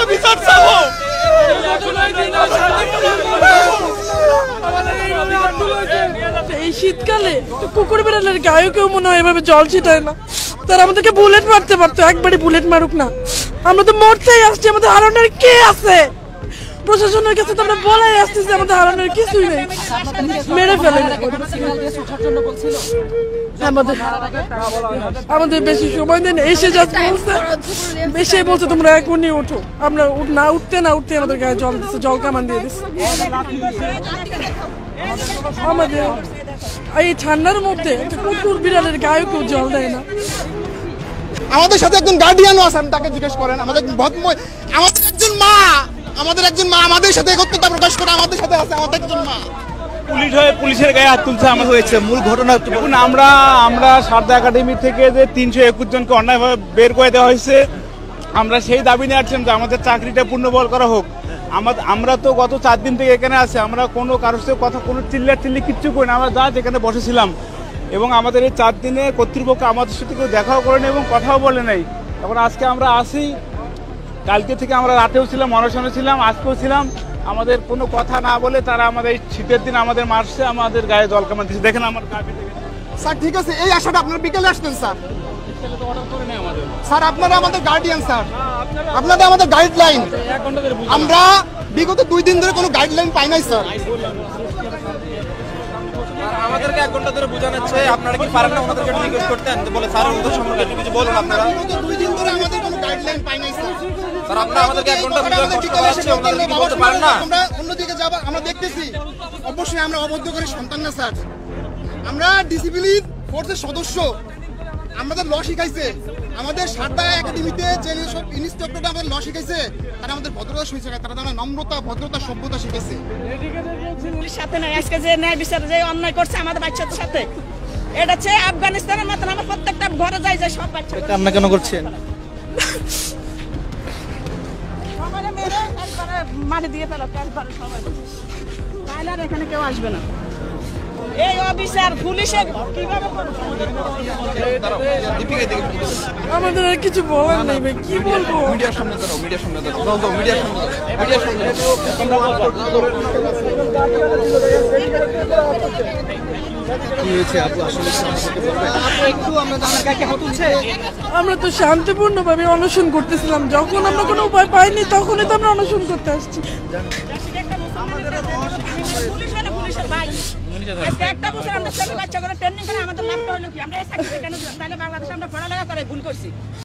আমরা বিচার চাবো। এই শীতকালে কুকুর বিড়ালের গায়ে কেউ মনে হয় এভাবে জল ছিটায় না। তারা আমাদেরকে বুলেট মারতে পারতো, একবারই বুলেট মারুক না। আমরা তো মরতেই আসছি, আমাদের হারানোর কে আছে? প্রশাসনের কাছে তো আমরা বলাই আসতেছি আমাদের হারানোর কিছুই নেই, মেরে ফেলে। আমাদের বেশি সময় দেন, এসে যাচ্ছে বেশি বলছে তোমরা এখনই ওঠো। আমরা না উঠতে আমাদের গায়ে জল দিচ্ছে, জল কামান দিয়ে দিচ্ছে। আমাদের এই ঠান্ডার মধ্যে কুকুর বিড়ালের গায়ে কেউ জল দেয় না। আমাদের সাথে একজন গার্ডিয়ানও আছে, তাকে জিজ্ঞেস করেন। আমাদের একজন মা আমাদের সাথে একত্রতা প্রকাশ করে আমাদের সাথে আছে। আমাদের একজন মা পুলিশ হয়ে পুলিশের গায়ে হাত তুলছে। আমার হয়েছে মূল ঘটনা দেখুন, আমরা সারদা একাডেমি থেকে যে 321 জনকে অন্যায়ভাবে বের করে দেওয়া হয়েছে, আমরা সেই দাবি নিয়ে আসছিলাম যে আমাদের চাকরিটা পূর্ণবহাল করা হোক। আমরা তো গত 4 দিন থেকে এখানে আছি, আমরা কোনো কারোর সাথে কথা কোনো চিল্লি কিচ্ছু করি না। আমরা যা এখানে বসেছিলাম এবং আমাদের এই 4 দিনে কর্তৃপক্ষ আমাদের সাথে কেউ দেখাও করেনি এবং কথাও বলে নাই। এখন আজকে আমরা আসি, কালকে থেকে আমরা রাতেও ছিলাম, অনশনে ছিলাম, আজকেও ছিলাম। আমাদের কোনো কথা না বলে তারা আমাদের এই শীতের দিন আমাদের মারছে, আমাদের গায়ে জল কামান দিচ্ছে। দেখেন আমার গা বেঁধে গেছে। স্যার ঠিক আছে, এই আশাটা আপনারা বিকেলে আসতেন স্যার। স্যার আপনারা আমাদের গার্ডিয়ান স্যার, আপনাদের আমাদের গাইডলাইন। আমরা বিগত 2 দিন ধরে কোনো গাইডলাইন পাই নাই স্যার। আমাদেরকে 1 ঘন্টা ধরে বোঝানোচ্ছে, আপনারা কি পারেন না ওনাদেরকে রিকোয়েস্ট করতেন বলে স্যার ওদের সম্পর্কে একটু কিছু বলুন। আপনারা 2 দিন ধরে আমাদের কোনো গাইডলাইন পাই নাই স্যার। স্যার আপনারা আমাদেরকে 1 ঘন্টা ধরে কষ্ট করাচ্ছেন, ওনাদেরকে কি বলতে পারেন না? আমরা অন্যদিকে যাব, আমরা দেখতেছি। অবশ্যই আমরা অবদ্ধ করে সন্তান না স্যার, আমরা ডিসিপ্লিন ফোর্সের সদস্য। আমাদের ল শিখাইছে, আমাদের সারদা একাডেমিতে যে সব ইনস্ট্রাক্টররা আমাদের ল শিখাইছে, তারা আমাদের ভদ্রতা শিখাইছে, তারা আমাদের নম্রতা, ভদ্রতা, সভ্যতা শিখাইছে। সাথে নাই আজকে যে ন্যায় বিচার যে অন্যায় করছে আমাদের বাচ্চাদের সাথে, এটা হচ্ছে আফগানিস্তানের মতন। আমরা প্রত্যেকটা ঘরে যাই যে সব বাচ্চা কান্না কেন করছেন? মারি দিয়ে ফেলো সবাই, তাহলে আর এখানে কেউ আসবে না। এই অফিসার পুলিশে কিভাবে আমাদের আর কিছু বলার নেই ভাই, কি বলবো? মিডিয়ার সামনে দাঁড়াও, মিডিয়ার সামনে দাঁড়াও, মিডিয়ার সামনে কি হয়েছে আপু আসলে একটু আমরা জানার কাকে হাত তুলছে। আমরা তো শান্তিপূর্ণভাবে অনশন করতেছিলাম, যখন আমরা কোনো উপায় পাইনি তখনই তো আমরা অনশন করতে আসছি। একটা বছর আমরা বাচ্চা করে ট্রেনিং করে আমাদের লাভটা হলো কি? আমরা এই চাকরি কেন দিলাম? তাহলে বাংলাদেশে আমরা পড়ালেখা করে ভুল করছি।